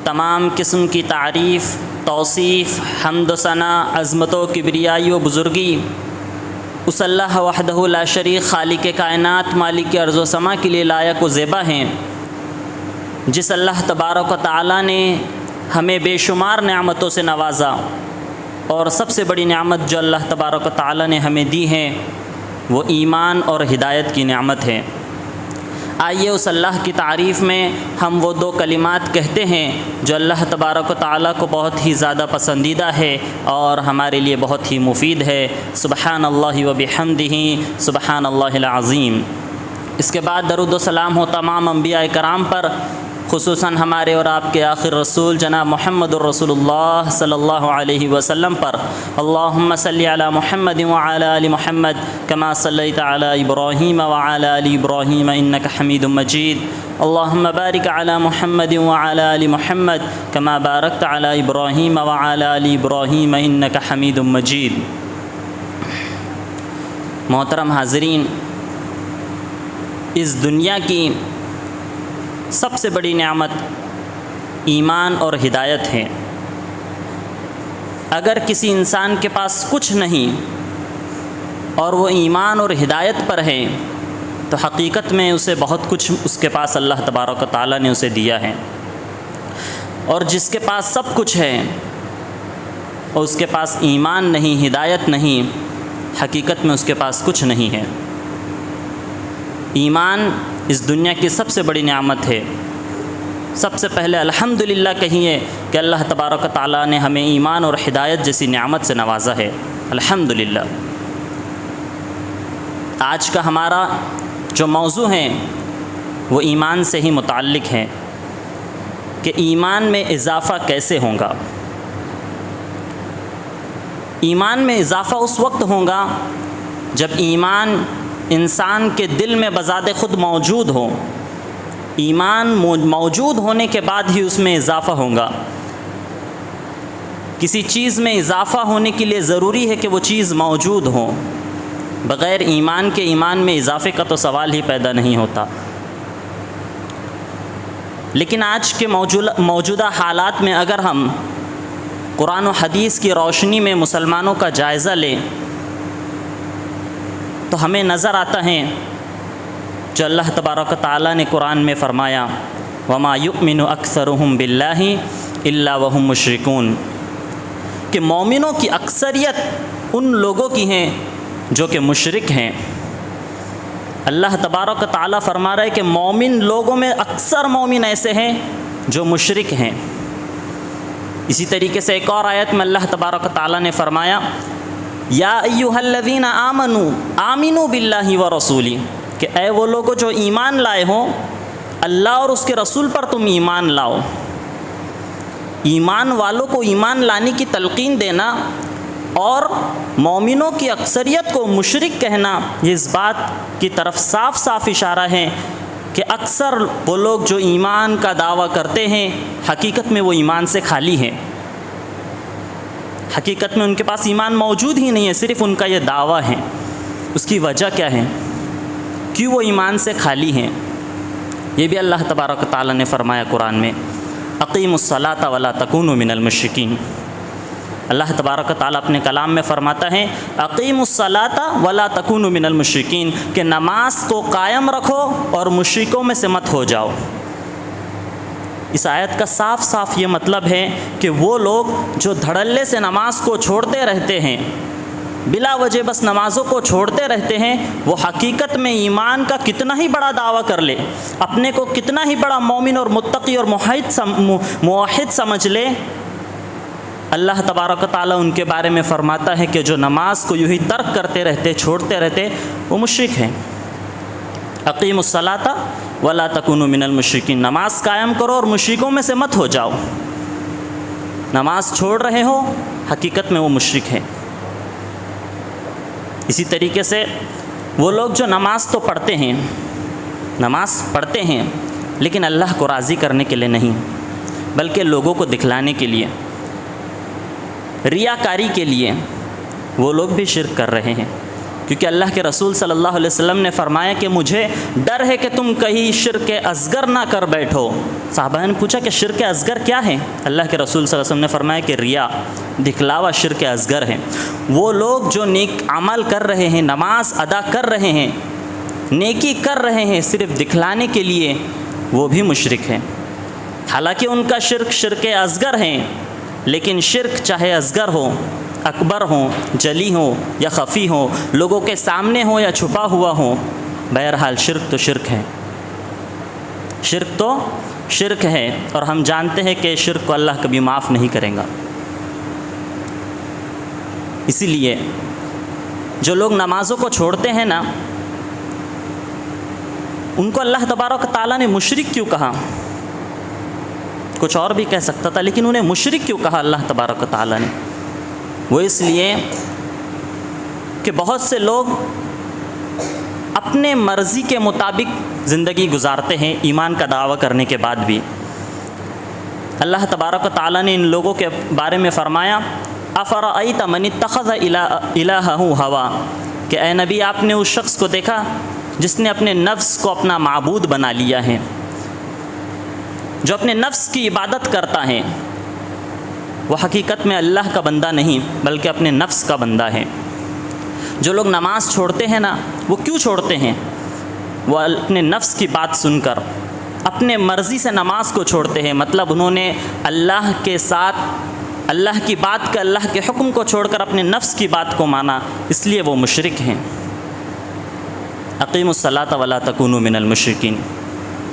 تمام قسم کی تعریف، توصیف، حمد و ثنا، عظمت و کبریائی و بزرگی اس اللہ وحدہ لا شریک خالق کائنات مالک ارض و سما کے لیے لائق و زیبا ہیں، جس اللہ تبارک و تعالیٰ نے ہمیں بے شمار نعمتوں سے نوازا، اور سب سے بڑی نعمت جو اللہ تبارک و تعالیٰ نے ہمیں دی ہے وہ ایمان اور ہدایت کی نعمت ہے۔ آئیے اس اللہ کی تعریف میں ہم وہ دو کلمات کہتے ہیں جو اللہ تبارک و تعالیٰ کو بہت ہی زیادہ پسندیدہ ہے اور ہمارے لیے بہت ہی مفید ہے۔ سبحان اللہ و بحمدہ، سبحان اللہ العظیم۔ اس کے بعد درود و سلام ہو تمام انبیاء کرام پر، خصوصاً ہمارے اور آپ کے آخر رسول جناب محمد الرسول اللہ صلی اللہ علیہ وسلم پر۔ اللہم صلی علی محمد وعلی آل محمد کما صلیت علی ابراہیم وعلی آل ابراہیم انک حمید مجید۔ اللہم بارک علی محمد وعلی آل محمد کما بارکت علی ابراہیم وعلی آل ابراہیم انک حمید مجید۔ محترم حاضرین، اس دنیا کی سب سے بڑی نعمت ایمان اور ہدایت ہے۔ اگر کسی انسان کے پاس کچھ نہیں اور وہ ایمان اور ہدایت پر ہے تو حقیقت میں اسے بہت کچھ اس کے پاس اللہ تبارک و تعالیٰ نے اسے دیا ہے، اور جس کے پاس سب کچھ ہے اور اس کے پاس ایمان نہیں، ہدایت نہیں، حقیقت میں اس کے پاس کچھ نہیں ہے۔ ایمان اس دنیا کی سب سے بڑی نعمت ہے۔ سب سے پہلے الحمدللہ کہیے کہ اللہ تبارک و تعالیٰ نے ہمیں ایمان اور ہدایت جیسی نعمت سے نوازا ہے، الحمدللہ۔ آج کا ہمارا جو موضوع ہے وہ ایمان سے ہی متعلق ہے کہ ایمان میں اضافہ کیسے ہوگا۔ ایمان میں اضافہ اس وقت ہوگا جب ایمان انسان کے دل میں بذات خود موجود ہو۔ ایمان موجود ہونے کے بعد ہی اس میں اضافہ ہوگا۔ کسی چیز میں اضافہ ہونے کے لیے ضروری ہے کہ وہ چیز موجود ہو، بغیر ایمان کے ایمان میں اضافے کا تو سوال ہی پیدا نہیں ہوتا۔ لیکن آج کے موجودہ حالات میں اگر ہم قرآن و حدیث کی روشنی میں مسلمانوں کا جائزہ لیں تو ہمیں نظر آتا ہے جو اللہ تبارک و تعالیٰ نے قرآن میں فرمایا وَمَا يُؤْمِنُ أَكْثَرُهُمْ بِاللَّهِ إِلَّا وَهُمْ مُشْرِكُونَ، کہ مومنوں کی اکثریت ان لوگوں کی ہیں جو کہ مشرک ہیں۔ اللہ تبارک و تعالیٰ فرما رہا ہے کہ مومن لوگوں میں اکثر مومن ایسے ہیں جو مشرک ہیں۔ اسی طریقے سے ایک اور آیت میں اللہ تبارک و تعالیٰ نے فرمایا یا ایھا الذین آمنوا آمنوا باللہ ورسولہ، کہ اے وہ لوگوں جو ایمان لائے ہو، اللہ اور اس کے رسول پر تم ایمان لاؤ۔ ایمان والوں کو ایمان لانے کی تلقین دینا اور مومنوں کی اکثریت کو مشرک کہنا، یہ اس بات کی طرف صاف صاف اشارہ ہے کہ اکثر وہ لوگ جو ایمان کا دعویٰ کرتے ہیں حقیقت میں وہ ایمان سے خالی ہیں۔ حقیقت میں ان کے پاس ایمان موجود ہی نہیں ہے، صرف ان کا یہ دعویٰ ہے۔ اس کی وجہ کیا ہے؟ کیوں وہ ایمان سے خالی ہیں؟ یہ بھی اللہ تبارک و تعالیٰ نے فرمایا قرآن میں اقیموا الصلاۃ ولا تکونوا من المشرکین۔ اللہ تبارک و تعالیٰ اپنے کلام میں فرماتا ہے اقیموا الصلاۃ ولا تکونوا من المشرکین، کہ نماز کو قائم رکھو اور مشرکوں میں سے مت ہو جاؤ۔ اس آیت کا صاف صاف یہ مطلب ہے کہ وہ لوگ جو دھڑلے سے نماز کو چھوڑتے رہتے ہیں، بلا وجہ بس نمازوں کو چھوڑتے رہتے ہیں، وہ حقیقت میں ایمان کا کتنا ہی بڑا دعویٰ کر لے، اپنے کو کتنا ہی بڑا مومن اور متقی اور موحد سمجھ لے، اللہ تبارک و تعالیٰ ان کے بارے میں فرماتا ہے کہ جو نماز کو یوں ہی ترک کرتے رہتے، چھوڑتے رہتے، وہ مشرک ہیں۔ اقیموا الصلاۃ ولا تکونوا من المشرکین، نماز قائم کرو اور مشرکوں میں سے مت ہو جاؤ۔ نماز چھوڑ رہے ہو، حقیقت میں وہ مشرک ہے۔ اسی طریقے سے وہ لوگ جو نماز تو پڑھتے ہیں، نماز پڑھتے ہیں لیکن اللہ کو راضی کرنے کے لیے نہیں، بلکہ لوگوں کو دکھلانے کے لیے، ریاکاری کے لیے، وہ لوگ بھی شرک کر رہے ہیں۔ کیونکہ اللہ کے رسول صلی اللہ علیہ وسلم نے فرمایا کہ مجھے ڈر ہے کہ تم کہیں شرک اصغر نہ کر بیٹھو۔ صحابہ نے پوچھا کہ شرک اصغر کیا ہے؟ اللہ کے رسول صلی اللہ علیہ وسلم نے فرمایا کہ ریا، دکھلاوا شرک اصغر ہے۔ وہ لوگ جو نیک عمل کر رہے ہیں، نماز ادا کر رہے ہیں، نیکی کر رہے ہیں صرف دکھلانے کے لیے، وہ بھی مشرک ہیں۔ حالانکہ ان کا شرک اصغر ہے، لیکن شرک چاہے اصغر ہو، اکبر ہو، جلی ہو یا خفی ہو، لوگوں کے سامنے ہو یا چھپا ہوا ہو، بہرحال شرک تو شرک ہے، شرک تو شرک ہے، اور ہم جانتے ہیں کہ شرک کو اللہ کبھی معاف نہیں کرے گا۔ اسی لیے جو لوگ نمازوں کو چھوڑتے ہیں نا، ان کو اللہ تبارک و تعالیٰ نے مشرک کیوں کہا؟ کچھ اور بھی کہہ سکتا تھا، لیکن انہیں مشرک کیوں کہا اللہ تبارک و تعالیٰ نے؟ وہ اس لیے کہ بہت سے لوگ اپنے مرضی کے مطابق زندگی گزارتے ہیں ایمان کا دعویٰ کرنے کے بعد بھی۔ اللہ تبارک و تعالیٰ نے ان لوگوں کے بارے میں فرمایا افرأیت من اتخذ الہہ ہوا، کہ اے نبی آپ نے اس شخص کو دیکھا جس نے اپنے نفس کو اپنا معبود بنا لیا ہے، جو اپنے نفس کی عبادت کرتا ہے، وہ حقیقت میں اللہ کا بندہ نہیں بلکہ اپنے نفس کا بندہ ہے۔ جو لوگ نماز چھوڑتے ہیں نا، وہ کیوں چھوڑتے ہیں؟ وہ اپنے نفس کی بات سن کر اپنے مرضی سے نماز کو چھوڑتے ہیں، مطلب انہوں نے اللہ کے ساتھ اللہ کی بات کا، اللہ کے حکم کو چھوڑ کر اپنے نفس کی بات کو مانا، اس لیے وہ مشرک ہیں۔ اقیموا الصلاۃ ولا تکونوا من المشرکین،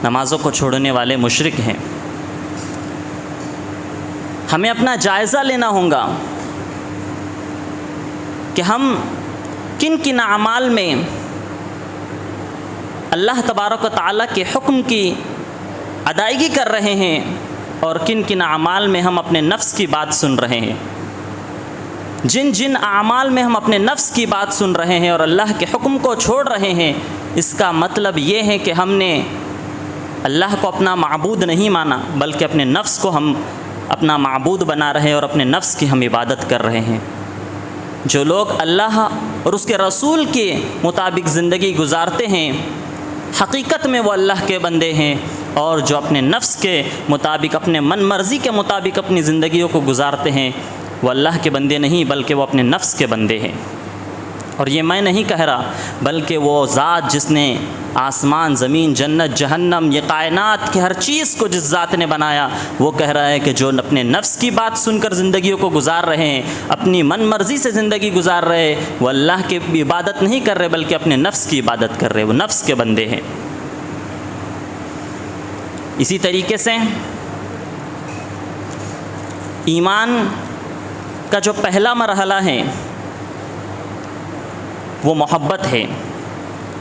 نمازوں کو چھوڑنے والے مشرک ہیں۔ ہمیں اپنا جائزہ لینا ہوگا کہ ہم کن کن اعمال میں اللہ تبارک و تعالیٰ کے حکم کی ادائیگی کر رہے ہیں اور کن کن اعمال میں ہم اپنے نفس کی بات سن رہے ہیں۔ جن اعمال میں ہم اپنے نفس کی بات سن رہے ہیں اور اللہ کے حکم کو چھوڑ رہے ہیں، اس کا مطلب یہ ہے کہ ہم نے اللہ کو اپنا معبود نہیں مانا بلکہ اپنے نفس کو ہم اپنا معبود بنا رہے ہیں اور اپنے نفس کی ہم عبادت کر رہے ہیں۔ جو لوگ اللہ اور اس کے رسول کے مطابق زندگی گزارتے ہیں، حقیقت میں وہ اللہ کے بندے ہیں، اور جو اپنے نفس کے مطابق، اپنے من مرضی کے مطابق اپنی زندگیوں کو گزارتے ہیں، وہ اللہ کے بندے نہیں بلکہ وہ اپنے نفس کے بندے ہیں۔ اور یہ میں نہیں کہہ رہا، بلکہ وہ ذات جس نے آسمان، زمین، جنت، جہنم، یہ کائنات کی ہر چیز کو جس ذات نے بنایا، وہ کہہ رہا ہے کہ جو اپنے نفس کی بات سن کر زندگیوں کو گزار رہے ہیں، اپنی من مرضی سے زندگی گزار رہے، وہ اللہ کی عبادت نہیں کر رہے بلکہ اپنے نفس کی عبادت کر رہے، وہ نفس کے بندے ہیں۔ اسی طریقے سے ایمان کا جو پہلا مرحلہ ہے وہ محبت ہے۔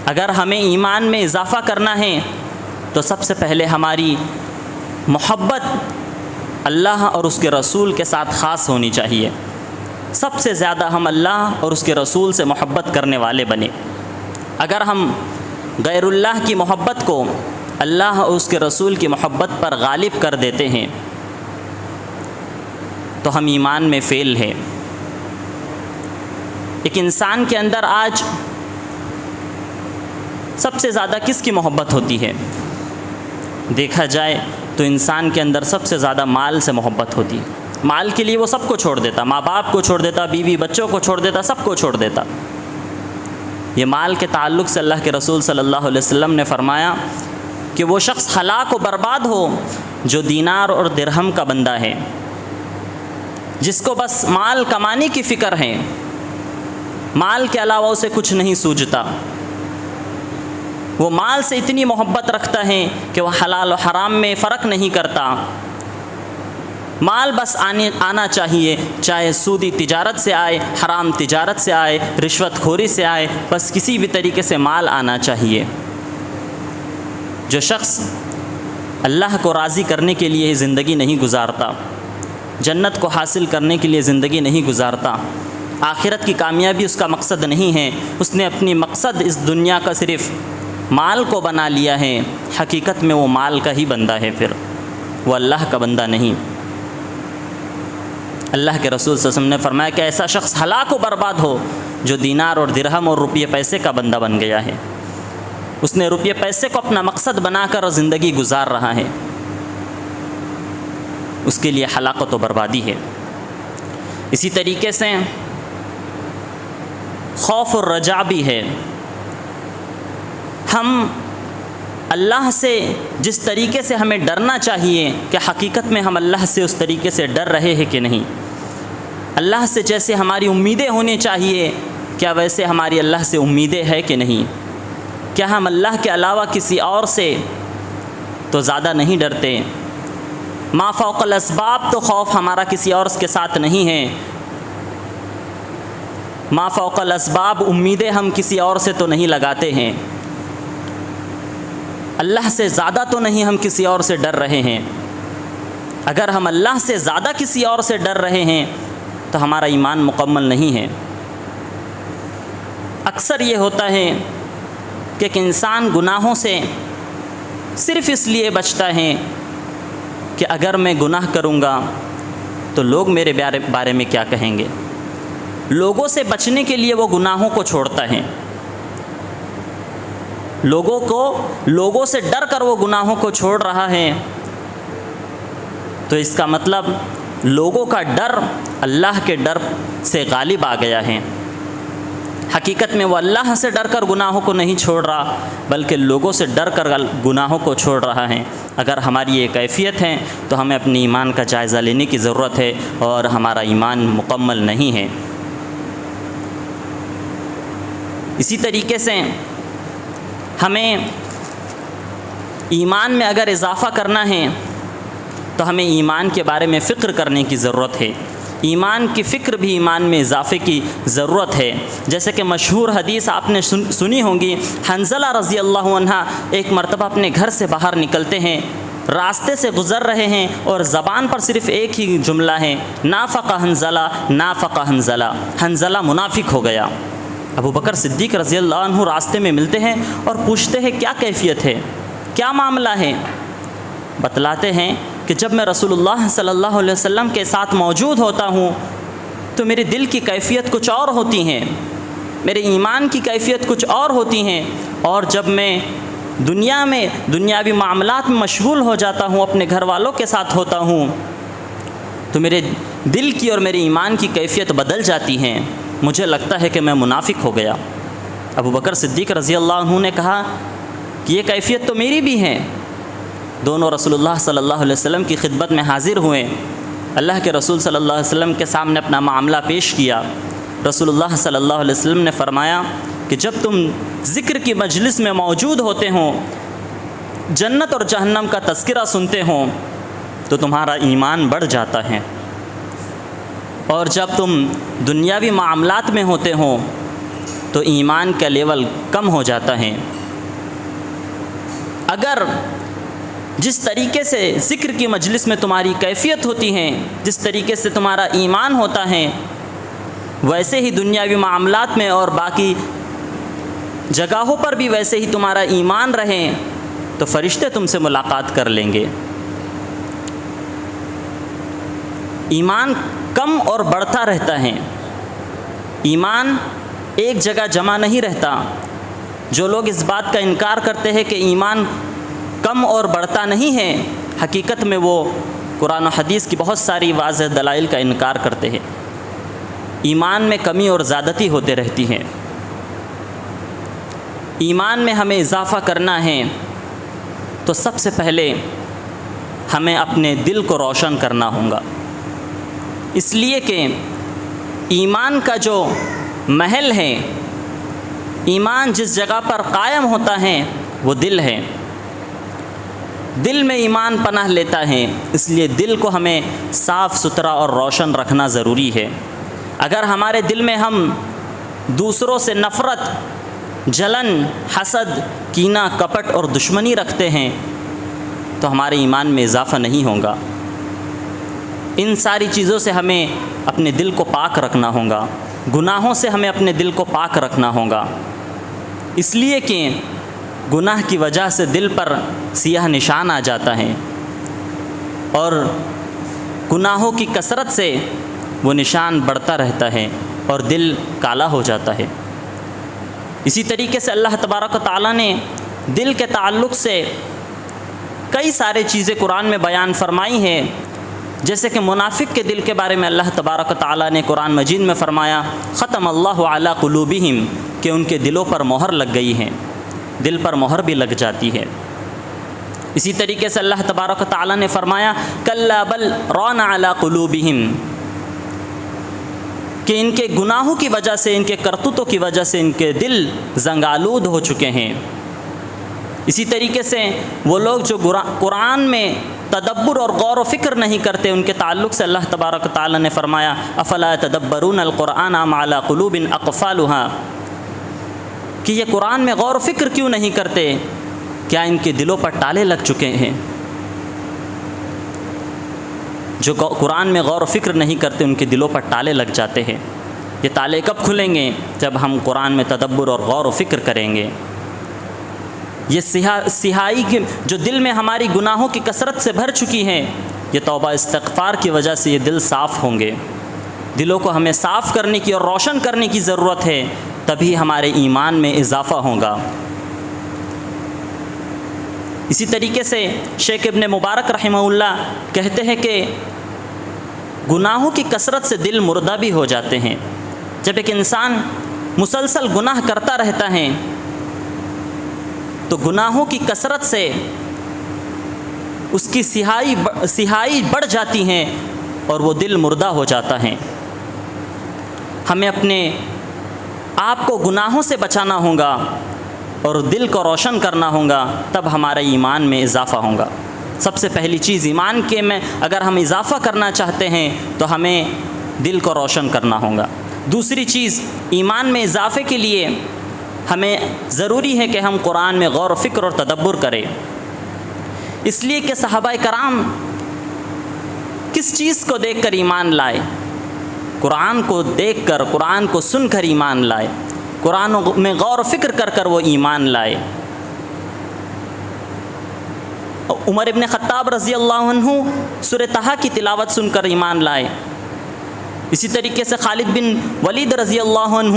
اگر ہمیں ایمان میں اضافہ کرنا ہے تو سب سے پہلے ہماری محبت اللہ اور اس کے رسول کے ساتھ خاص ہونی چاہیے۔ سب سے زیادہ ہم اللہ اور اس کے رسول سے محبت کرنے والے بنے۔ اگر ہم غیر اللہ کی محبت کو اللہ اور اس کے رسول کی محبت پر غالب کر دیتے ہیں تو ہم ایمان میں فیل ہیں۔ ایک انسان کے اندر آج سب سے زیادہ کس کی محبت ہوتی ہے؟ دیکھا جائے تو انسان کے اندر سب سے زیادہ مال سے محبت ہوتی ہے۔ مال کے لیے وہ سب کو چھوڑ دیتا، ماں باپ کو چھوڑ دیتا، بیوی بچوں کو چھوڑ دیتا، سب کو چھوڑ دیتا۔ یہ مال کے تعلق سے اللہ کے رسول صلی اللہ علیہ وسلم نے فرمایا کہ وہ شخص ہلاک و برباد ہو جو دینار اور درہم کا بندہ ہے، جس کو بس مال کمانے کی فکر ہے، مال کے علاوہ اسے کچھ نہیں سوجھتا۔ وہ مال سے اتنی محبت رکھتا ہے کہ وہ حلال و حرام میں فرق نہیں کرتا، مال بس آنا چاہیے، چاہے سودی تجارت سے آئے، حرام تجارت سے آئے، رشوت خوری سے آئے، بس کسی بھی طریقے سے مال آنا چاہیے۔ جو شخص اللہ کو راضی کرنے کے لیے زندگی نہیں گزارتا، جنت کو حاصل کرنے کے لیے زندگی نہیں گزارتا، آخرت کی کامیابی اس کا مقصد نہیں ہے، اس نے اپنی مقصد اس دنیا کا صرف مال کو بنا لیا ہے، حقیقت میں وہ مال کا ہی بندہ ہے، پھر وہ اللہ کا بندہ نہیں۔ اللہ کے رسول صلی اللہ علیہ وسلم نے فرمایا کہ ایسا شخص ہلاک و برباد ہو جو دینار اور درہم اور روپیے پیسے کا بندہ بن گیا ہے، اس نے روپیے پیسے کو اپنا مقصد بنا کر زندگی گزار رہا ہے، اس کے لیے ہلاکت و بربادی ہے۔ اسی طریقے سے خوف اور رجا بھی ہے۔ ہم اللہ سے جس طریقے سے ہمیں ڈرنا چاہیے کہ حقیقت میں ہم اللہ سے اس طریقے سے ڈر رہے ہیں کہ نہیں، اللہ سے جیسے ہماری امیدیں ہونی چاہیے کیا ویسے ہماری اللہ سے امیدیں ہے کہ نہیں، کیا ہم اللہ کے علاوہ کسی اور سے تو زیادہ نہیں ڈرتے، ما فوق الاسباب تو خوف ہمارا کسی اور کے ساتھ نہیں ہے، ما فوق الاسباب امیدیں ہم کسی اور سے تو نہیں لگاتے ہیں، اللہ سے زیادہ تو نہیں ہم کسی اور سے ڈر رہے ہیں۔ اگر ہم اللہ سے زیادہ کسی اور سے ڈر رہے ہیں تو ہمارا ایمان مکمل نہیں ہے۔ اکثر یہ ہوتا ہے کہ ایک انسان گناہوں سے صرف اس لیے بچتا ہے کہ اگر میں گناہ کروں گا تو لوگ میرے بارے میں کیا کہیں گے، لوگوں سے بچنے کے لیے وہ گناہوں کو چھوڑتا ہے، لوگوں سے ڈر کر وہ گناہوں کو چھوڑ رہا ہے، تو اس کا مطلب لوگوں کا ڈر اللہ کے ڈر سے غالب آ گیا ہے۔ حقیقت میں وہ اللہ سے ڈر کر گناہوں کو نہیں چھوڑ رہا بلکہ لوگوں سے ڈر کر گناہوں کو چھوڑ رہا ہے۔ اگر ہماری یہ کیفیت ہے تو ہمیں اپنے ایمان کا جائزہ لینے کی ضرورت ہے اور ہمارا ایمان مکمل نہیں ہے۔ اسی طریقے سے ہمیں ایمان میں اگر اضافہ کرنا ہے تو ہمیں ایمان کے بارے میں فکر کرنے کی ضرورت ہے، ایمان کی فکر بھی ایمان میں اضافے کی ضرورت ہے۔ جیسے کہ مشہور حدیث آپ نے سنی ہوں گی، حنظلہ رضی اللہ عنہ ایک مرتبہ اپنے گھر سے باہر نکلتے ہیں، راستے سے گزر رہے ہیں اور زبان پر صرف ایک ہی جملہ ہے، نافق حنظلہ نافق حنظلہ، حنظلہ منافق ہو گیا۔ ابو بکر صدیق رضی اللہ عنہ راستے میں ملتے ہیں اور پوچھتے ہیں کیا کیفیت ہے، کیا معاملہ ہے؟ بتلاتے ہیں کہ جب میں رسول اللہ صلی اللہ علیہ وسلم کے ساتھ موجود ہوتا ہوں تو میرے دل کی کیفیت کچھ اور ہوتی ہیں، میرے ایمان کی کیفیت کچھ اور ہوتی ہیں، اور جب میں دنیاوی معاملات میں مشغول ہو جاتا ہوں، اپنے گھر والوں کے ساتھ ہوتا ہوں تو میرے دل کی اور میرے ایمان کی کیفیت بدل جاتی ہیں، مجھے لگتا ہے کہ میں منافق ہو گیا۔ ابو بکر صدیق رضی اللہ عنہ نے کہا کہ یہ کیفیت تو میری بھی ہے۔ دونوں رسول اللہ صلی اللہ علیہ وسلم کی خدمت میں حاضر ہوئے، اللہ کے رسول صلی اللہ علیہ وسلم کے سامنے اپنا معاملہ پیش کیا۔ رسول اللہ صلی اللہ علیہ وسلم نے فرمایا کہ جب تم ذکر کی مجلس میں موجود ہوتے ہوں، جنت اور جہنم کا تذکرہ سنتے ہوں تو تمہارا ایمان بڑھ جاتا ہے، اور جب تم دنیاوی معاملات میں ہوتے ہوں تو ایمان کا لیول کم ہو جاتا ہے۔ اگر جس طریقے سے ذکر کی مجلس میں تمہاری کیفیت ہوتی ہے، جس طریقے سے تمہارا ایمان ہوتا ہے، ویسے ہی دنیاوی معاملات میں اور باقی جگہوں پر بھی ویسے ہی تمہارا ایمان رہے تو فرشتے تم سے ملاقات کر لیں گے۔ ایمان کم اور بڑھتا رہتا ہے، ایمان ایک جگہ جمع نہیں رہتا۔ جو لوگ اس بات کا انکار کرتے ہیں کہ ایمان کم اور بڑھتا نہیں ہے، حقیقت میں وہ قرآن و حدیث کی بہت ساری واضح دلائل کا انکار کرتے ہیں۔ ایمان میں کمی اور زیادتی ہوتے رہتی ہے۔ ایمان میں ہمیں اضافہ کرنا ہے تو سب سے پہلے ہمیں اپنے دل کو روشن کرنا ہوگا، اس لیے کہ ایمان کا جو محل ہے، ایمان جس جگہ پر قائم ہوتا ہے وہ دل ہے، دل میں ایمان پناہ لیتا ہے، اس لیے دل کو ہمیں صاف ستھرا اور روشن رکھنا ضروری ہے۔ اگر ہمارے دل میں ہم دوسروں سے نفرت، جلن، حسد، کینہ، کپٹ اور دشمنی رکھتے ہیں تو ہمارے ایمان میں اضافہ نہیں ہوگا۔ ان ساری چیزوں سے ہمیں اپنے دل کو پاک رکھنا ہوگا، گناہوں سے ہمیں اپنے دل کو پاک رکھنا ہوگا، اس لیے کہ گناہ کی وجہ سے دل پر سیاہ نشان آ جاتا ہے، اور گناہوں کی کثرت سے وہ نشان بڑھتا رہتا ہے اور دل کالا ہو جاتا ہے۔ اسی طریقے سے اللہ تبارک و تعالیٰ نے دل کے تعلق سے کئی سارے چیزیں قرآن میں بیان فرمائی ہیں، جیسے کہ منافق کے دل کے بارے میں اللہ تبارک و تعالیٰ نے قرآن مجید میں فرمایا ختم اللہ علی قلوبہم، کہ ان کے دلوں پر مہر لگ گئی ہے، دل پر مہر بھی لگ جاتی ہے۔ اسی طریقے سے اللہ تبارک و تعالیٰ نے فرمایا کلا بل ران علی قلوبہم، کہ ان کے گناہوں کی وجہ سے، ان کے کرتوتوں کی وجہ سے ان کے دل زنگ آلود ہو چکے ہیں۔ اسی طریقے سے وہ لوگ جو قرآن میں تدبر اور غور و فکر نہیں کرتے، ان کے تعلق سے اللہ تبارک و تعالیٰ نے فرمایا افلا يتدبرون القرآن ام علی قلوب اقفالها، کہ یہ قرآن میں غور و فکر کیوں نہیں کرتے، کیا ان کے دلوں پر تالے لگ چکے ہیں؟ جو قرآن میں غور و فکر نہیں کرتے ان کے دلوں پر تالے لگ جاتے ہیں۔ یہ تالے کب کھلیں گے؟ جب ہم قرآن میں تدبر اور غور و فکر کریں گے۔ یہ سیاہی کے جو دل میں ہماری گناہوں کی کثرت سے بھر چکی ہیں، یہ توبہ استغفار کی وجہ سے یہ دل صاف ہوں گے۔ دلوں کو ہمیں صاف کرنے کی اور روشن کرنے کی ضرورت ہے، تبھی ہمارے ایمان میں اضافہ ہوگا۔ اسی طریقے سے شیخ ابن مبارک رحمہ اللہ کہتے ہیں کہ گناہوں کی کثرت سے دل مردہ بھی ہو جاتے ہیں۔ جب ایک انسان مسلسل گناہ کرتا رہتا ہے تو گناہوں کی کثرت سے اس کی سیاہی بڑھ جاتی ہے اور وہ دل مردہ ہو جاتا ہے۔ ہمیں اپنے آپ کو گناہوں سے بچانا ہوگا اور دل کو روشن کرنا ہوگا، تب ہمارے ایمان میں اضافہ ہوگا۔ سب سے پہلی چیز ایمان کے میں اگر ہم اضافہ کرنا چاہتے ہیں تو ہمیں دل کو روشن کرنا ہوگا۔ دوسری چیز، ایمان میں اضافے کے لیے ہمیں ضروری ہے کہ ہم قرآن میں غور و فکر اور تدبر کریں، اس لیے کہ صحابہ کرام کس چیز کو دیکھ کر ایمان لائے؟ قرآن کو دیکھ کر، قرآن کو سن کر ایمان لائے، قرآن میں غور و فکر کر کر وہ ایمان لائے۔ عمر ابن خطاب رضی اللہ عنہ سورہ طٰہٰ کی تلاوت سن کر ایمان لائے۔ اسی طریقے سے خالد بن ولید رضی اللہ عنہ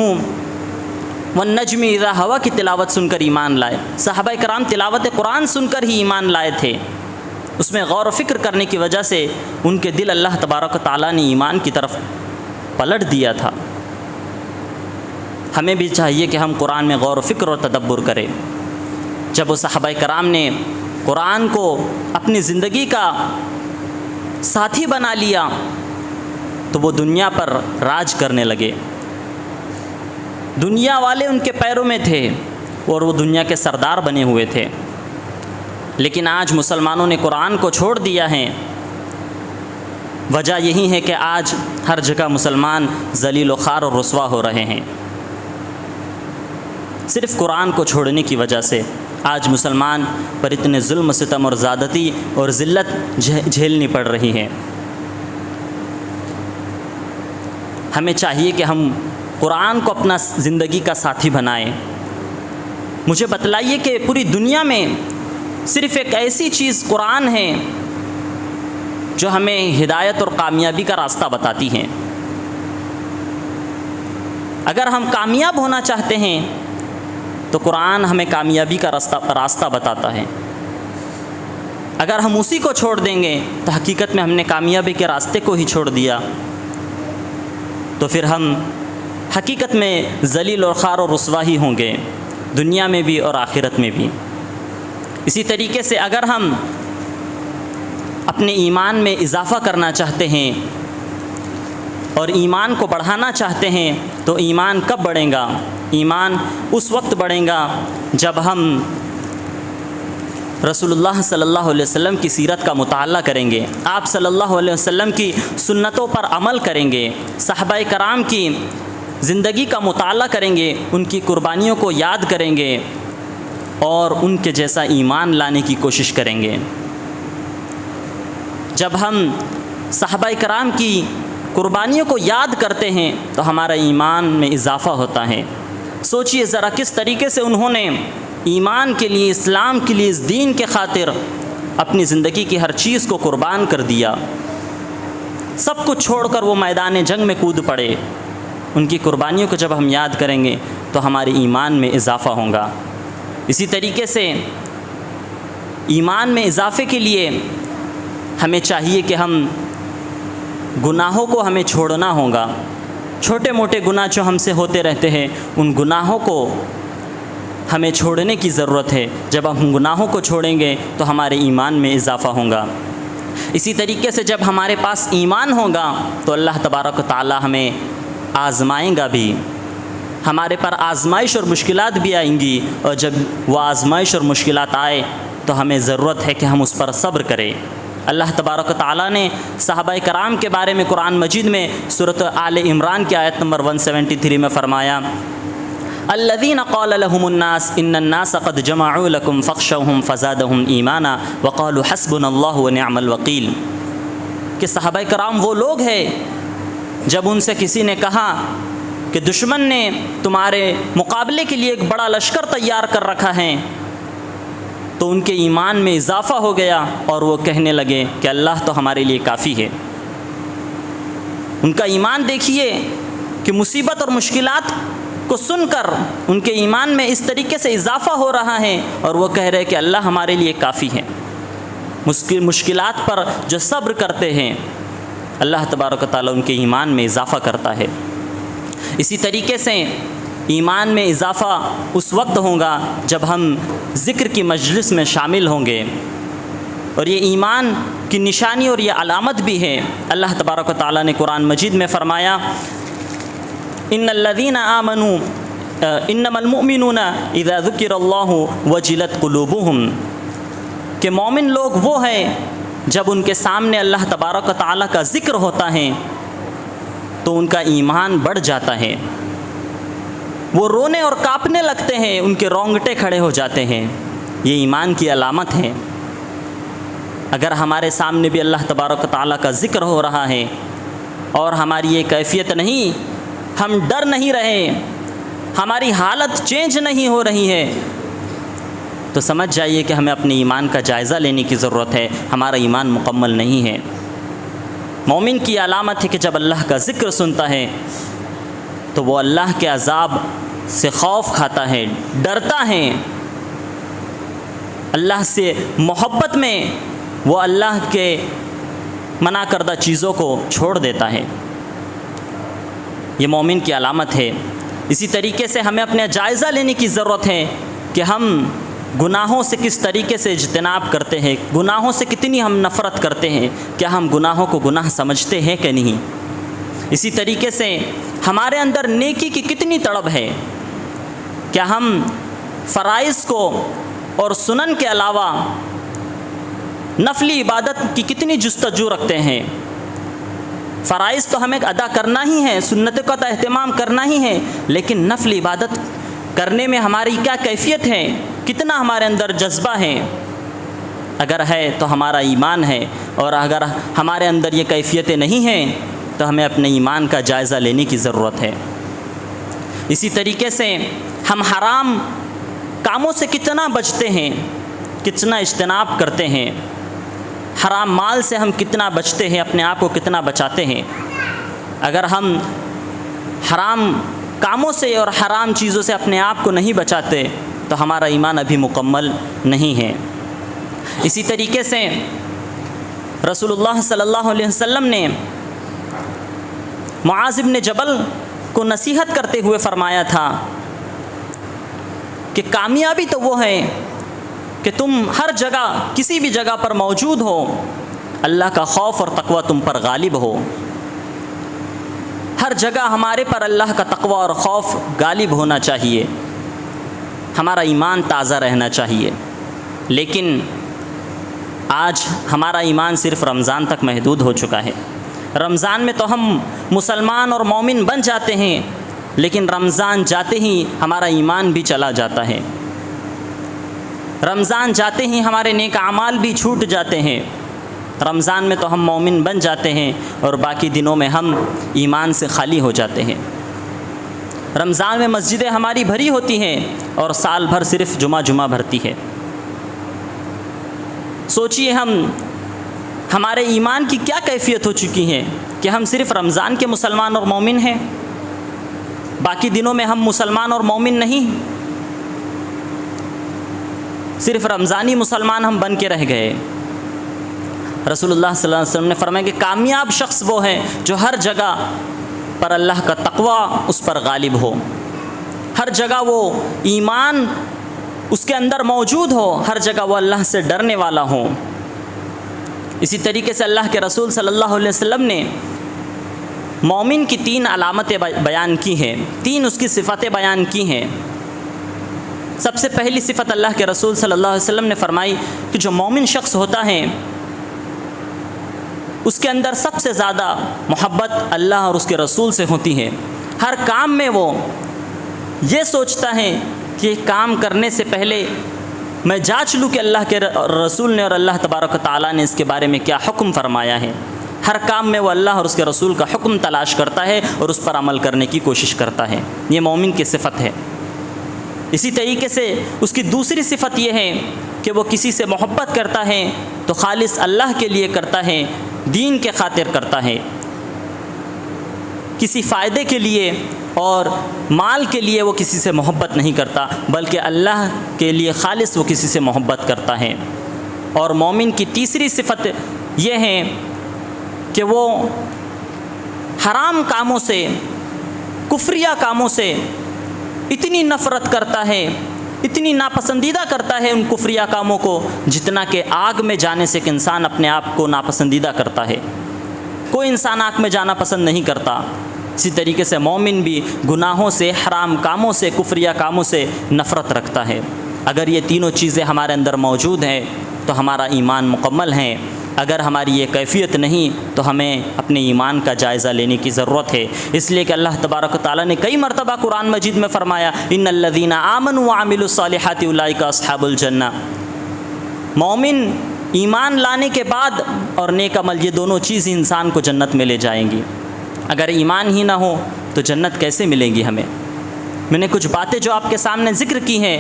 والنجم اذا ہوا کی تلاوت سن کر ایمان لائے۔ صحابہ کرام تلاوت قرآن سن کر ہی ایمان لائے تھے، اس میں غور و فکر کرنے کی وجہ سے ان کے دل اللہ تبارک و تعالیٰ نے ایمان کی طرف پلٹ دیا تھا۔ ہمیں بھی چاہیے کہ ہم قرآن میں غور و فکر اور تدبر کریں۔ جب وہ صحابہ کرام نے قرآن کو اپنی زندگی کا ساتھی بنا لیا تو وہ دنیا پر راج کرنے لگے۔ دنیا والے ان کے پیروں میں تھے اور وہ دنیا کے سردار بنے ہوئے تھے، لیکن آج مسلمانوں نے قرآن کو چھوڑ دیا ہے۔ وجہ یہی ہے کہ آج ہر جگہ مسلمان ذلیل و خوار اور رسوا ہو رہے ہیں۔ صرف قرآن کو چھوڑنے کی وجہ سے آج مسلمان پر اتنے ظلم و ستم اور زیادتی اور ذلت جھیلنی پڑ رہی ہے۔ ہمیں چاہیے کہ ہم قرآن کو اپنا زندگی کا ساتھی بنائیں۔ مجھے بتلائیے کہ پوری دنیا میں صرف ایک ایسی چیز قرآن ہے جو ہمیں ہدایت اور کامیابی کا راستہ بتاتی ہے۔ اگر ہم کامیاب ہونا چاہتے ہیں تو قرآن ہمیں کامیابی کا راستہ بتاتا ہے۔ اگر ہم اسی کو چھوڑ دیں گے تو حقیقت میں ہم نے کامیابی کے راستے کو ہی چھوڑ دیا، تو پھر ہم حقیقت میں ذلیل اور خوار اور رسوا ہی ہوں گے، دنیا میں بھی اور آخرت میں بھی۔ اسی طریقے سے اگر ہم اپنے ایمان میں اضافہ کرنا چاہتے ہیں اور ایمان کو بڑھانا چاہتے ہیں تو ایمان کب بڑھے گا؟ ایمان اس وقت بڑھے گا جب ہم رسول اللہ صلی اللہ علیہ وسلم کی سیرت کا مطالعہ کریں گے، آپ صلی اللہ علیہ وسلم کی سنتوں پر عمل کریں گے، صحابہ کرام کی زندگی کا مطالعہ کریں گے، ان کی قربانیوں کو یاد کریں گے اور ان کے جیسا ایمان لانے کی کوشش کریں گے۔ جب ہم صحابہ کرام کی قربانیوں کو یاد کرتے ہیں تو ہمارا ایمان میں اضافہ ہوتا ہے۔ سوچئے ذرا کس طریقے سے انہوں نے ایمان کے لیے، اسلام کے لیے، اس دین کے خاطر اپنی زندگی کی ہر چیز کو قربان کر دیا۔ سب کچھ چھوڑ کر وہ میدان جنگ میں کود پڑے، ان کی قربانیوں کو جب ہم یاد کریں گے تو ہمارے ایمان میں اضافہ ہوگا۔ اسی طریقے سے ایمان میں اضافے کے لیے ہمیں چاہیے کہ ہم گناہوں کو ہمیں چھوڑنا ہوگا۔ چھوٹے موٹے گناہ جو ہم سے ہوتے رہتے ہیں، ان گناہوں کو ہمیں چھوڑنے کی ضرورت ہے۔ جب ہم گناہوں کو چھوڑیں گے تو ہمارے ایمان میں اضافہ ہوگا۔ اسی طریقے سے جب ہمارے پاس ایمان ہوگا تو اللہ تبارک و تعالی ہمیں آزمائیں گا بھی، ہمارے پر آزمائش اور مشکلات بھی آئیں گی، اور جب وہ آزمائش اور مشکلات آئے تو ہمیں ضرورت ہے کہ ہم اس پر صبر کریں۔ اللہ تبارک و تعالیٰ نے صحابہ کرام کے بارے میں قرآن مجید میں سورۃ آل عمران کی آیت نمبر 173 میں فرمایا، الذین قال لهم الناس ان الناس قد جمعوا لكم فاخشوهم فزادهم ایمانا وقالوا حسبنا اللہ ونعم الوکیل، کہ صحابہ کرام وہ لوگ ہیں جب ان سے کسی نے کہا کہ دشمن نے تمہارے مقابلے کے لیے ایک بڑا لشکر تیار کر رکھا ہے، تو ان کے ایمان میں اضافہ ہو گیا اور وہ کہنے لگے کہ اللہ تو ہمارے لیے کافی ہے۔ ان کا ایمان دیکھیے کہ مصیبت اور مشکلات کو سن کر ان کے ایمان میں اس طریقے سے اضافہ ہو رہا ہے، اور وہ کہہ رہے کہ اللہ ہمارے لیے کافی ہے۔ مشکلات پر جو صبر کرتے ہیں اللہ تبارک و تعالیٰ ان کے ایمان میں اضافہ کرتا ہے۔ اسی طریقے سے ایمان میں اضافہ اس وقت ہوگا جب ہم ذکر کی مجلس میں شامل ہوں گے، اور یہ ایمان کی نشانی اور یہ علامت بھی ہے۔ اللہ تبارک و تعالیٰ نے قرآن مجید میں فرمایا، ان الذین آمنوا انما المؤمنون اذا ذکر اللہ وجلت قلوبہم، کہ مومن لوگ وہ ہیں جب ان کے سامنے اللہ تبارک و تعالیٰ کا ذکر ہوتا ہے تو ان کا ایمان بڑھ جاتا ہے، وہ رونے اور کانپنے لگتے ہیں، ان کے رونگٹے کھڑے ہو جاتے ہیں۔ یہ ایمان کی علامت ہے۔ اگر ہمارے سامنے بھی اللہ تبارک و تعالیٰ کا ذکر ہو رہا ہے اور ہماری یہ کیفیت نہیں، ہم ڈر نہیں رہے، ہماری حالت چینج نہیں ہو رہی ہے، تو سمجھ جائیے کہ ہمیں اپنے ایمان کا جائزہ لینے کی ضرورت ہے، ہمارا ایمان مکمل نہیں ہے۔ مومن کی علامت ہے کہ جب اللہ کا ذکر سنتا ہے تو وہ اللہ کے عذاب سے خوف کھاتا ہے، ڈرتا ہے، اللہ سے محبت میں وہ اللہ کے منع کردہ چیزوں کو چھوڑ دیتا ہے۔ یہ مومن کی علامت ہے۔ اسی طریقے سے ہمیں اپنے جائزہ لینے کی ضرورت ہے کہ ہم گناہوں سے کس طریقے سے اجتناب کرتے ہیں، گناہوں سے کتنی ہم نفرت کرتے ہیں، کیا ہم گناہوں کو گناہ سمجھتے ہیں کہ نہیں۔ اسی طریقے سے ہمارے اندر نیکی کی کتنی طلب ہے، کیا ہم فرائض کو اور سنن کے علاوہ نفلی عبادت کی کتنی جستجو رکھتے ہیں۔ فرائض تو ہمیں ادا کرنا ہی ہے، سنتوں کا تو اہتمام کرنا ہی ہے، لیکن نفلی عبادت کرنے میں ہماری کیا کیفیت ہے، کتنا ہمارے اندر جذبہ ہے۔ اگر ہے تو ہمارا ایمان ہے، اور اگر ہمارے اندر یہ کیفیتیں نہیں ہیں تو ہمیں اپنے ایمان کا جائزہ لینے کی ضرورت ہے۔ اسی طریقے سے ہم حرام کاموں سے کتنا بچتے ہیں، کتنا اجتناب کرتے ہیں، حرام مال سے ہم کتنا بچتے ہیں، اپنے آپ کو کتنا بچاتے ہیں۔ اگر ہم حرام کاموں سے اور حرام چیزوں سے اپنے آپ کو نہیں بچاتے تو ہمارا ایمان ابھی مکمل نہیں ہے۔ اسی طریقے سے رسول اللہ صلی اللہ علیہ وسلم نے معاذ بن جبل کو نصیحت کرتے ہوئے فرمایا تھا کہ کامیابی تو وہ ہے کہ تم ہر جگہ کسی بھی جگہ پر موجود ہو، اللہ کا خوف اور تقوی تم پر غالب ہو۔ ہر جگہ ہمارے پر اللہ کا تقوی اور خوف غالب ہونا چاہیے، ہمارا ایمان تازہ رہنا چاہیے۔ لیکن آج ہمارا ایمان صرف رمضان تک محدود ہو چکا ہے۔ رمضان میں تو ہم مسلمان اور مومن بن جاتے ہیں، لیکن رمضان جاتے ہی ہمارا ایمان بھی چلا جاتا ہے، رمضان جاتے ہی ہمارے نیک اعمال بھی چھوٹ جاتے ہیں۔ رمضان میں تو ہم مومن بن جاتے ہیں اور باقی دنوں میں ہم ایمان سے خالی ہو جاتے ہیں۔ رمضان میں مسجدیں ہماری بھری ہوتی ہیں اور سال بھر صرف جمعہ بھرتی ہے۔ سوچئے ہمارے ایمان کی کیا کیفیت ہو چکی ہے کہ ہم صرف رمضان کے مسلمان اور مومن ہیں، باقی دنوں میں ہم مسلمان اور مومن نہیں، صرف رمضانی مسلمان ہم بن کے رہ گئے۔ رسول اللہ صلی اللہ علیہ وسلم نے فرمایا کہ کامیاب شخص وہ ہے جو ہر جگہ پر اللہ کا تقوی اس پر غالب ہو، ہر جگہ وہ ایمان اس کے اندر موجود ہو، ہر جگہ وہ اللہ سے ڈرنے والا ہو۔ اسی طریقے سے اللہ کے رسول صلی اللہ علیہ وسلم نے مومن کی 3 علامتیں بیان کی ہیں، 3 اس کی صفتیں بیان کی ہیں۔ سب سے پہلی صفت اللہ کے رسول صلی اللہ علیہ وسلم نے فرمائی کہ جو مومن شخص ہوتا ہے اس کے اندر سب سے زیادہ محبت اللہ اور اس کے رسول سے ہوتی ہے۔ ہر کام میں وہ یہ سوچتا ہے کہ یہ کام کرنے سے پہلے میں جانچ لوں کہ اللہ کے رسول نے اور اللہ تبارک و تعالیٰ نے اس کے بارے میں کیا حکم فرمایا ہے۔ ہر کام میں وہ اللہ اور اس کے رسول کا حکم تلاش کرتا ہے اور اس پر عمل کرنے کی کوشش کرتا ہے، یہ مومن کی صفت ہے۔ اسی طریقے سے اس کی دوسری صفت یہ ہے کہ وہ کسی سے محبت کرتا ہے تو خالص اللہ کے لیے کرتا ہے، دین کے خاطر کرتا ہے، کسی فائدے کے لیے اور مال کے لیے وہ کسی سے محبت نہیں کرتا، بلکہ اللہ کے لیے خالص وہ کسی سے محبت کرتا ہے۔ اور مومن کی تیسری صفت یہ ہے کہ وہ حرام کاموں سے، کفریہ کاموں سے اتنی نفرت کرتا ہے، اتنی ناپسندیدہ کرتا ہے ان کفریہ کاموں کو، جتنا کہ آگ میں جانے سے ایک انسان اپنے آپ کو ناپسندیدہ کرتا ہے۔ کوئی انسان آگ میں جانا پسند نہیں کرتا۔ اسی طریقے سے مومن بھی گناہوں سے، حرام کاموں سے، کفریہ کاموں سے نفرت رکھتا ہے۔ اگر یہ تینوں چیزیں ہمارے اندر موجود ہیں تو ہمارا ایمان مکمل ہے۔ اگر ہماری یہ کیفیت نہیں تو ہمیں اپنے ایمان کا جائزہ لینے کی ضرورت ہے، اس لیے کہ اللہ تبارک و تعالیٰ نے کئی مرتبہ قرآن مجید میں فرمایا ان الذین آمنوا وعملوا الصالحات اولئک اصحاب الجنہ۔ مومن ایمان لانے کے بعد اور نیک عمل، یہ دونوں چیزیں انسان کو جنت میں لے جائیں گی۔ اگر ایمان ہی نہ ہو تو جنت کیسے ملے گی ہمیں؟ میں نے کچھ باتیں جو آپ کے سامنے ذکر کی ہیں،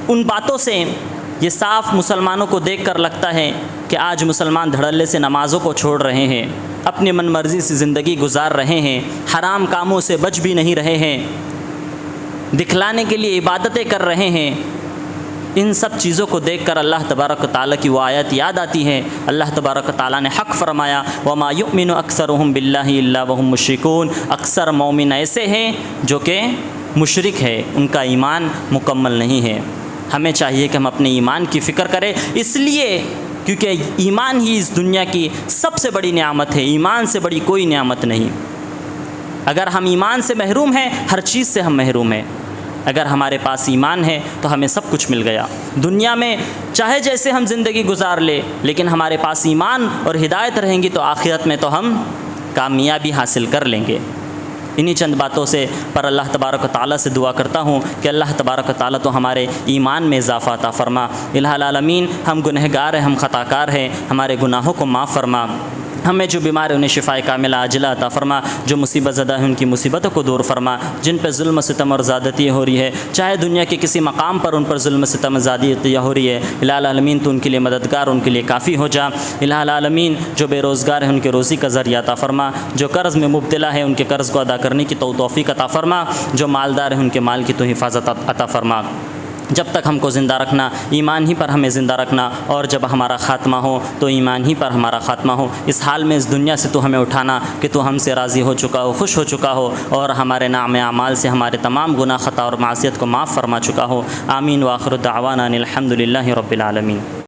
ان باتوں سے یہ صاف مسلمانوں کو دیکھ کر لگتا ہے کہ آج مسلمان دھڑلے سے نمازوں کو چھوڑ رہے ہیں، اپنی من مرضی سے زندگی گزار رہے ہیں، حرام کاموں سے بچ بھی نہیں رہے ہیں، دکھلانے کے لیے عبادتیں کر رہے ہیں۔ ان سب چیزوں کو دیکھ کر اللہ تبارک و تعالیٰ کی وہ آیت یاد آتی ہے۔ اللہ تبارک و تعالیٰ نے حق فرمایا وَمَا يُؤْمِنُ أَكْثَرُهُم بِاللَّهِ إِلَّا وَهُم مُشْرِكُونَ۔ اکثر مومن ایسے ہیں جو کہ مشرک ہے، ان کا ایمان مکمل نہیں ہے۔ ہمیں چاہیے کہ ہم اپنے ایمان کی فکر کریں، اس لیے کیونکہ ایمان ہی اس دنیا کی سب سے بڑی نعمت ہے، ایمان سے بڑی کوئی نعمت نہیں۔ اگر ہم ایمان سے محروم ہیں، ہر چیز سے ہم محروم ہیں۔ اگر ہمارے پاس ایمان ہے تو ہمیں سب کچھ مل گیا۔ دنیا میں چاہے جیسے ہم زندگی گزار لیں، لیکن ہمارے پاس ایمان اور ہدایت رہیں گی تو آخرت میں تو ہم کامیابی حاصل کر لیں گے۔ انہی چند باتوں سے پر اللہ تبارک و تعالیٰ سے دعا کرتا ہوں کہ اللہ تبارک و تعالیٰ تو ہمارے ایمان میں اضافہ عطا فرما۔ الہ العالمین، ہم گنہگار ہیں، ہم خطا کار ہیں، ہمارے گناہوں کو معاف فرما۔ ہمیں جو بیمار ہیں انہیں شفائے کاملہ عاجلہ عطا فرما، جو مصیبت زدہ ہیں ان کی مصیبتوں کو دور فرما، جن پہ ظلم و ستم اور زیادتی ہو رہی ہے، چاہے دنیا کے کسی مقام پر ان پر ظلم و ستم و زیادتی ہو رہی ہے، الہ العالمین تو ان کے لیے مددگار، ان کے لیے کافی ہو جا۔ الہ العالمین، جو بے روزگار ہیں ان کے روزی کا ذریعہ عطا فرما، جو قرض میں مبتلا ہے ان کے قرض کو ادا کرنے کی توفیق عطا فرما، جو مالدار ہیں ان کے مال کی تو حفاظت عطا فرما۔ جب تک ہم کو زندہ رکھنا، ایمان ہی پر ہمیں زندہ رکھنا، اور جب ہمارا خاتمہ ہو تو ایمان ہی پر ہمارا خاتمہ ہو۔ اس حال میں اس دنیا سے تو ہمیں اٹھانا کہ تو ہم سے راضی ہو چکا ہو، خوش ہو چکا ہو، اور ہمارے نام اعمال سے ہمارے تمام گناہ خطا اور معصیت کو معاف فرما چکا ہو۔ آمین۔ وآخر دعوانا ان الحمد للہ رب العالمین۔